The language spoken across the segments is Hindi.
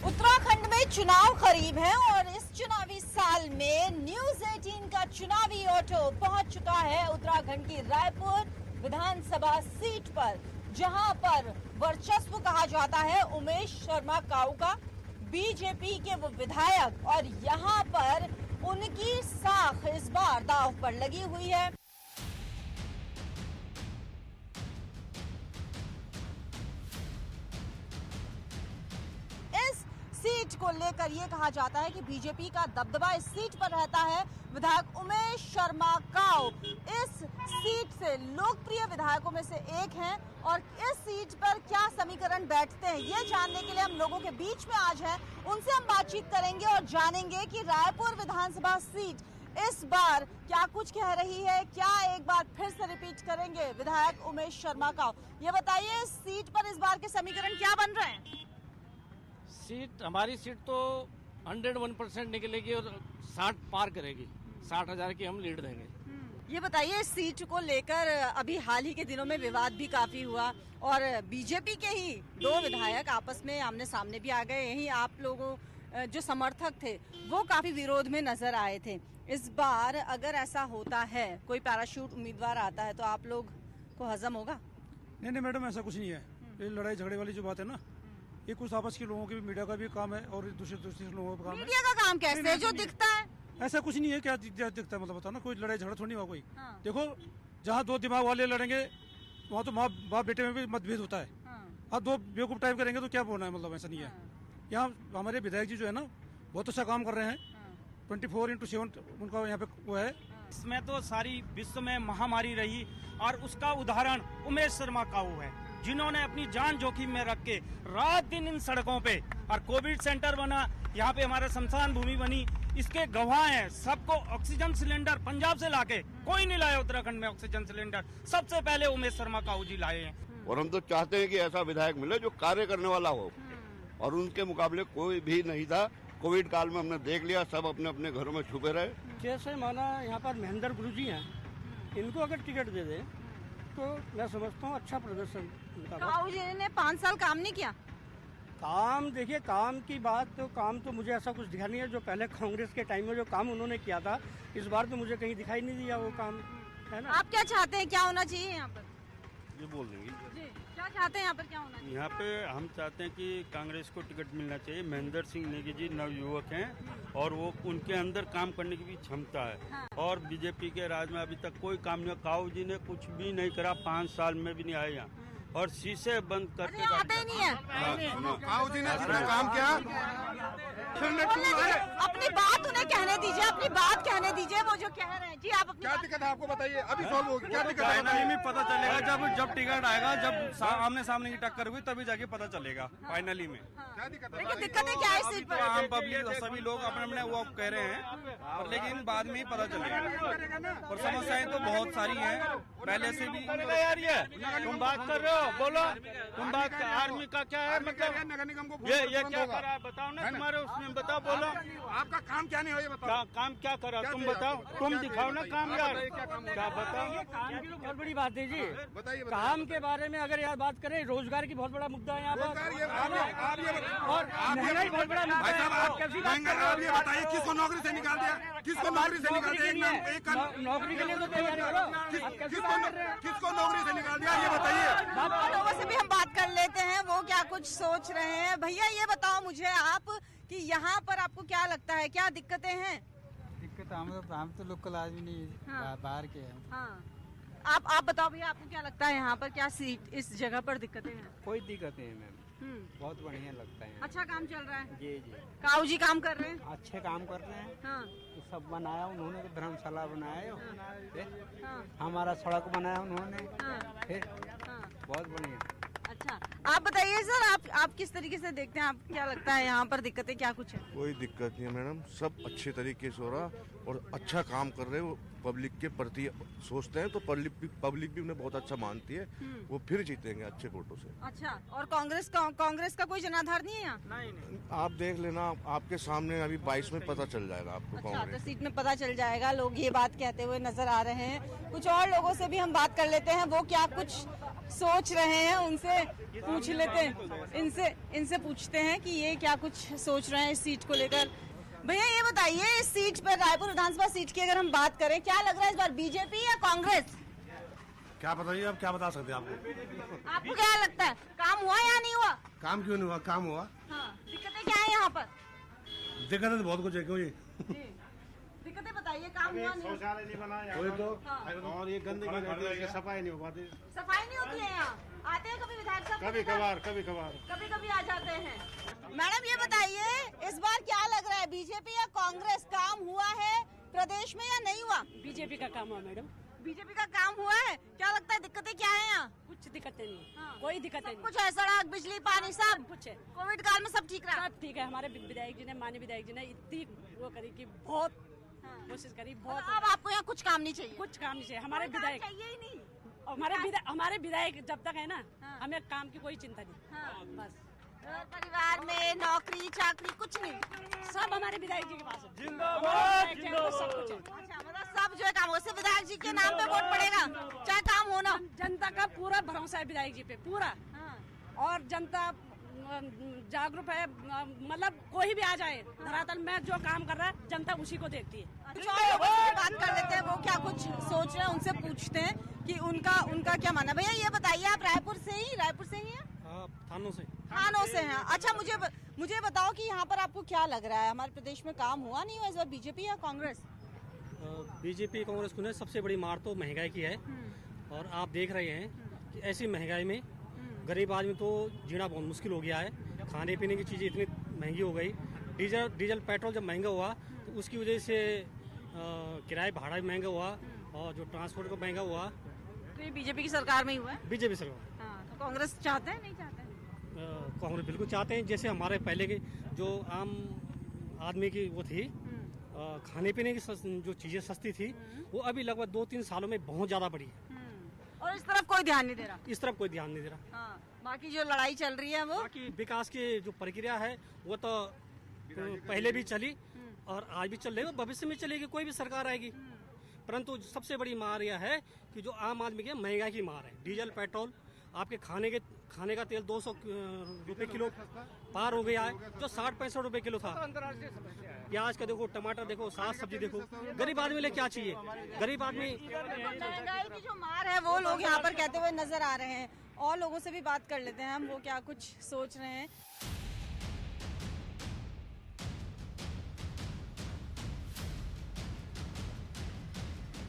उत्तराखंड में चुनाव करीब है और इस चुनावी साल में न्यूज 18 का चुनावी ऑटो पहुंच चुका है उत्तराखंड की रायपुर विधानसभा सीट पर, जहां पर वर्चस्व कहा जाता है उमेश शर्मा काऊ का, बीजेपी के वो विधायक, और यहां पर उनकी साख इस बार दांव पर लगी हुई है। सीट को लेकर ये कहा जाता है कि बीजेपी का दबदबा इस सीट पर रहता है। विधायक उमेश शर्मा काऊ इस सीट से लोकप्रिय विधायकों में से एक हैं और इस सीट पर क्या समीकरण बैठते हैं ये जानने के लिए हम लोगों के बीच में आज हैं। उनसे हम बातचीत करेंगे और जानेंगे कि रायपुर विधानसभा सीट इस बार क्या कुछ कह रही है, क्या एक बार फिर से रिपीट करेंगे विधायक उमेश शर्मा काऊ। ये बताइए, इस सीट पर इस बार के समीकरण क्या बन रहे हैं? हमारी सीट तो 101% निकलेगी और 60 पार करेगी। 60,000 की हम लीड देंगे। ये बताइए, इस सीट को लेकर अभी हाल ही के दिनों में विवाद भी काफी हुआ और बीजेपी के ही दो विधायक आपस में आमने सामने भी आ गए। यही आप लोगों जो समर्थक थे वो काफी विरोध में नजर आए थे। इस बार अगर ऐसा होता है, कोई पैराशूट उम्मीदवार आता है, तो आप लोग को हजम होगा? नहीं मैडम, ऐसा कुछ नहीं है। ये लड़ाई झगड़े वाली जो बात है ना, ये कुछ आपस के लोगों के भी, मीडिया का भी काम है और दूसरे लोगों का काम है। मीडिया का काम कैसे है जो दिखता है? ऐसा कुछ नहीं है। क्या दिखता है मतलब बताओ ना, कोई लड़ाई झगड़ा थोड़ी हुआ कोई। हाँ। देखो, जहाँ दो दिमाग वाले लड़ेंगे वहाँ तो बाप बेटे में भी मतभेद होता है। अब दो बेवकूफ टाइप करेंगे तो क्या बोलना है, मतलब ऐसा नहीं है। यहाँ हमारे विधायक जी जो है ना, बहुत अच्छा काम कर रहे हैं। 24/7 उनका यहाँ पे वो है। इसमें तो सारी विश्व में महामारी रही और उसका उदाहरण उमेश शर्मा काऊ है, जिन्होंने अपनी जान जोखिम में रख के रात दिन इन सड़कों पे, और कोविड सेंटर बना, यहाँ पे हमारा शमशान भूमि बनी, इसके गवाह हैं। सबको ऑक्सीजन सिलेंडर पंजाब से लाके, कोई नहीं लाया उत्तराखंड में ऑक्सीजन सिलेंडर, सबसे पहले उमेश शर्मा काऊ जी लाए हैं। और हम तो चाहते हैं कि ऐसा विधायक मिले जो कार्य करने वाला हो, और उनके मुकाबले कोई भी नहीं था। कोविड काल में हमने देख लिया, सब अपने अपने घरों में छुपे रहे। जैसे माना यहाँ पर महेंद्र गुरु जी हैं, इनको अगर टिकट दे दे तो मैं समझता हूँ अच्छा प्रदर्शन। काऊ जी ने 5 साल काम नहीं किया। काम देखिए, काम की बात तो काम तो मुझे ऐसा कुछ दिखा नहीं है। जो पहले कांग्रेस के टाइम में जो काम उन्होंने किया था, इस बार तो मुझे कहीं दिखाई नहीं दिया वो काम, है ना। आप क्या चाहते हैं, क्या होना चाहिए यहाँ पर? ये बोल देंगे जी, क्या चाहते हैं यहाँ पर, क्या होना चाहिए? यहाँ पे हम चाहते हैं कि कांग्रेस को टिकट मिलना चाहिए। महेंद्र सिंह नेगी जी नवयुवक हैं और वो उनके अंदर काम करने की भी क्षमता है। हाँ। और बीजेपी के राज में अभी तक कोई काम नहीं, काऊ जी ने कुछ भी नहीं करा, 5 साल में भी नहीं आए यहाँ, और शीशे बंद करके आते ही नहीं है। काऊ जी ने काम किया। अपनी बात उन्हें कहने दीजिए, अपनी बात कहने दीजिए, वो जो कह रहे हैं। जी, आप अपनी क्या दिक्कत है आपको बताइए, अभी सॉल्व होगी। क्या दिक्कत है? फाइनली में पता चलेगा जब टिकट आएगा, जब आमने सामने की टक्कर हुई तभी जाके पता चलेगा फाइनली में। क्या दिक्कत है? लेकिन दिक्कतें क्या है इस सीट पर? आम पब्लिक सभी लोग अपने अपने वो कह रहे हैं, लेकिन बाद में ही पता चलेगा। और समस्याएं तो बहुत सारी हैं पहले से भी। तुम बात कर रहे हो, बोलो। तुम बात, आर्मी का क्या है मतलब, नगर निगम को ये क्या कर रहा है बताओ ना, तुम्हारे उसमें बताओ, बोलो। आपका काम क्या नहीं हो, ये बताओ। काम क्या करा तुम बताओ, तुम दिखाओ ना काम यार, क्या बताओ। काम की तो बहुत बड़ी बात है जी। बताइए। काम के बारे में अगर यार बात करें, रोजगार की बहुत बड़ा मुद्दा है यहाँ पर, और महंगाई बहुत बड़ा मुद्दा है। आप कैसी बात कर रहे हो? आप ये बताइए, किसको नौकरी से निकाल दिया? किसको नौकरी से निकाल दिया? नौकरी के लिए तो तैयारी करो। किसको नौकरी से निकाल दिया, ये बताइए। लोगों से भी हम बात कर लेते हैं, वो क्या कुछ सोच रहे हैं। भैया, ये बताओ मुझे आप कि यहाँ पर आपको क्या लगता है, क्या दिक्कतें हैं? दिक्कत हम तो लोकल आदमी नहीं, हाँ। बाहर के हैं। हाँ, आप बताओ भैया, आपको क्या लगता है यहाँ पर क्या सीट, इस जगह पर दिक्कतें हैं? कोई दिक्कत नहीं मैम, बहुत बढ़िया लगता है। अच्छा काम चल रहा है। जी जी, काऊ जी काम कर रहे हैं। अच्छे काम कर रहे हैं। हाँ। ये सब बनाया उन्होंने, तो धर्मशाला बनाया है। हाँ। हमारा सड़क बनाया उन्होंने। हाँ। फिर हाँ। बहुत बढ़िया। अच्छा, आप बताइए सर, आप किस तरीके से देखते हैं, आप क्या लगता है यहाँ पर दिक्कतें क्या कुछ है? कोई दिक्कत नहीं है मैडम, सब अच्छे तरीके से हो रहा और अच्छा काम कर रहे हैं। वो पब्लिक के प्रति सोचते हैं तो पब्लिक भी उन्हें बहुत अच्छा मानती है। वो फिर जीतेंगे अच्छे वोटों से। अच्छा, और कांग्रेस का कोई जनाधार नहीं है यहाँ? नहीं। आप देख लेना, आपके सामने अभी 22 में पता चल जाएगा आपको। अच्छा, कांग्रेस तो सीट में पता चल जाएगा। लोग ये बात कहते हुए नजर आ रहे हैं। कुछ और लोगों से भी हम बात कर लेते हैं, वो क्या कुछ सोच रहे हैं उनसे पूछ लेते हैं, इनसे पूछते हैं कि ये क्या कुछ सोच रहे हैं इस सीट को लेकर। भैया ये बताइए, इस सीट पर, रायपुर विधानसभा सीट की अगर हम बात करें, क्या लग रहा है इस बार बीजेपी या कांग्रेस? क्या बताइए, अब क्या बता सकते हैं आपको? आपको क्या लगता है, काम हुआ या नहीं हुआ? काम क्यों नहीं हुआ? काम हुआ। हाँ, दिक्कतें क्या है यहाँ पर? दिक्कत तो बहुत कुछ है, क्यों जी? दिक्कतें बताइए, काम हुआ नहीं? शौचालय नहीं बनाया वही तो, और ये गंदगी रहती है, सफाई नहीं हो पाती। सफाई नहीं होती है यहाँ? आते हैं कभी विधायक साहब? कभी कभार कभी आ जाते हैं। मैडम ये बताइए, इस बार क्या लग रहा है, बीजेपी या कांग्रेस? काम हुआ है प्रदेश में या नहीं हुआ? बीजेपी का काम हुआ मैडम। बीजेपी का काम हुआ है। क्या लगता है दिक्कतें क्या है यहाँ? कुछ दिक्कतें नहीं, हाँ। कोई दिक्कत नहीं। कुछ है, सड़क, बिजली, पानी, सब कुछ है। कोविड काल में सब ठीक रहा? सब ठीक है। हमारे विधायक जी ने, माननीय विधायक जी ने इतनी वो करी कि बहुत कोशिश करी, बहुत। अब आपको यहाँ कुछ काम नहीं चाहिए? कुछ काम नहीं चाहिए। हमारे विधायक चाहिए ही नहीं। हमारे विधायक जब तक है ना, हाँ। हमें काम की कोई चिंता नहीं। हाँ। बस परिवार में नौकरी चाकरी कुछ नहीं, सब हमारे विधायक जी के पास है। जिंदाबाद, सब कुछ है। अच्छा, मतलब सब जो है काम, उससे विधायक जी के नाम पे वोट पड़ेगा, चाहे काम हो ना। जनता का पूरा भरोसा है विधायक जी पे, पूरा। और जनता जागरूक है, मतलब कोई भी आ जाए धरातल में जो काम कर रहा है, जनता उसी को देखती है। कुछ और लोगों से बात कर लेते हैं, वो क्या कुछ सोच रहे हैं, उनसे पूछते हैं कि उनका क्या मानना है। भैया ये बताइए, आप रायपुर से ही हैं? थानों से हैं। अच्छा, मुझे बताओ कि यहाँ पर आपको क्या लग रहा है, हमारे प्रदेश में काम हुआ नहीं हुआ इस बार, बीजेपी या कांग्रेस? बीजेपी कांग्रेस को सबसे बड़ी मार तो महंगाई की है। और आप देख रहे हैं कि ऐसी महंगाई में गरीब आदमी तो जीना बहुत मुश्किल हो गया है। खाने पीने की चीज़ें इतनी महंगी हो गई। डीजल पेट्रोल जब महंगा हुआ तो उसकी वजह से किराए भाड़ा भी महंगा हुआ, और जो ट्रांसपोर्ट का महंगा हुआ। तो ये बीजेपी की सरकार में ही हुआ है? बीजेपी सरकार। हाँ, तो कांग्रेस चाहते हैं, नहीं चाहते? कांग्रेस बिल्कुल चाहते हैं। जैसे हमारे पहले के जो आम आदमी की वो थी, खाने पीने की जो चीज़ें सस्ती थी, वो अभी लगभग 2-3 सालों में बहुत ज़्यादा बढ़ी है। और इस तरफ कोई ध्यान नहीं दे रहा? इस तरफ कोई ध्यान नहीं दे रहा। हाँ, बाकी जो लड़ाई चल रही है वो, बाकी विकास की जो प्रक्रिया है वो तो पहले भी चली और आज भी चल रही है, भविष्य में चलेगी, कोई भी सरकार आएगी। परंतु सबसे बड़ी मार यह है कि जो आम आदमी की महंगाई की मार है। डीजल पेट्रोल, आपके खाने का तेल 200 रुपये किलो पार हो गया है, जो 60-65 रुपये किलो था। प्याज का देखो, टमाटर देखो, साग सब्जी देखो। गरीब आदमी लिए क्या चाहिए? गरीब आदमी महंगाई की जो मार है वो लोग यहाँ पर कहते हुए नजर आ रहे हैं। और लोगों से भी बात कर लेते हैं हम, वो क्या कुछ सोच रहे हैं।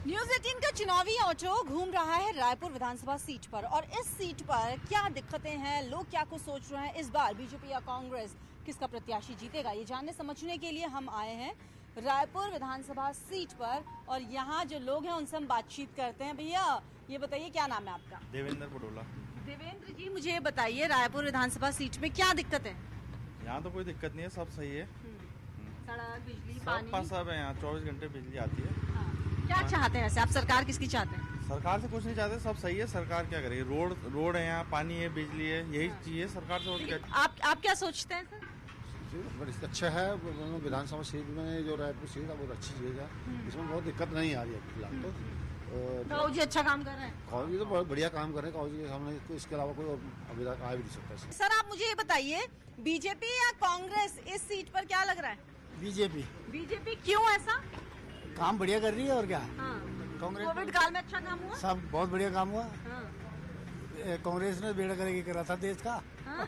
न्यूज़ 18 का चुनावी ऑटो घूम रहा है रायपुर विधानसभा सीट पर, और इस सीट पर क्या दिक्कतें हैं, लोग क्या कुछ सोच रहे हैं, इस बार बीजेपी या कांग्रेस, किसका प्रत्याशी जीतेगा, ये जानने समझने के लिए हम आए हैं रायपुर विधानसभा सीट पर। और यहाँ जो लोग हैं उनसे हम बातचीत करते हैं। भैया ये बताइए, क्या नाम है आपका? देवेंद्र पडोला। देवेंद्र जी, मुझे ये बताइए, रायपुर विधानसभा सीट में क्या दिक्कत है? यहाँ तो कोई दिक्कत नहीं है, सब सही है। सड़क, बिजली, सब है। यहाँ 24 घंटे बिजली आती है। क्या चाहते हैं वैसे आप, सरकार किसकी चाहते हैं? सरकार से कुछ नहीं चाहते, सब सही है। सरकार क्या करेगी? रोड है यहाँ, पानी है, बिजली है, यही चाहिए सरकार से। और क्या आप क्या सोचते हैं सर? अच्छा है, विधानसभा सीट में जो रायपुर सीट है बहुत अच्छी चीज है, इसमें बहुत दिक्कत नहीं आ रही है फिलहाल तो। काऊ जी अच्छा काम कर रहे हैं? काऊ जी तो बहुत बढ़िया काम कर रहे हैं। काऊ जी के सामने तो इसके अलावा कोई अभी तक आ भी नहीं सकता। सर आप मुझे ये बताइए, बीजेपी या कांग्रेस, इस सीट पर क्या लग रहा है? बीजेपी। बीजेपी क्यों ऐसा? काम बढ़िया कर रही है और क्या। हाँ। कांग्रेस कोविड काल में अच्छा काम हुआ? सब बहुत बढ़िया काम हुआ। हाँ। कांग्रेस ने बेड़ा करेगी करा था देश का। हाँ।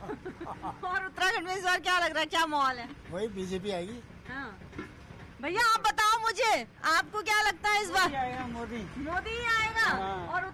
और उत्तराखंड में इस बार क्या लग रहा है, क्या माहौल है? वही बीजेपी आएगी। हाँ। भैया आप बताओ मुझे, आपको क्या लगता है इस बार? मोदी मोदी ही आएगा। और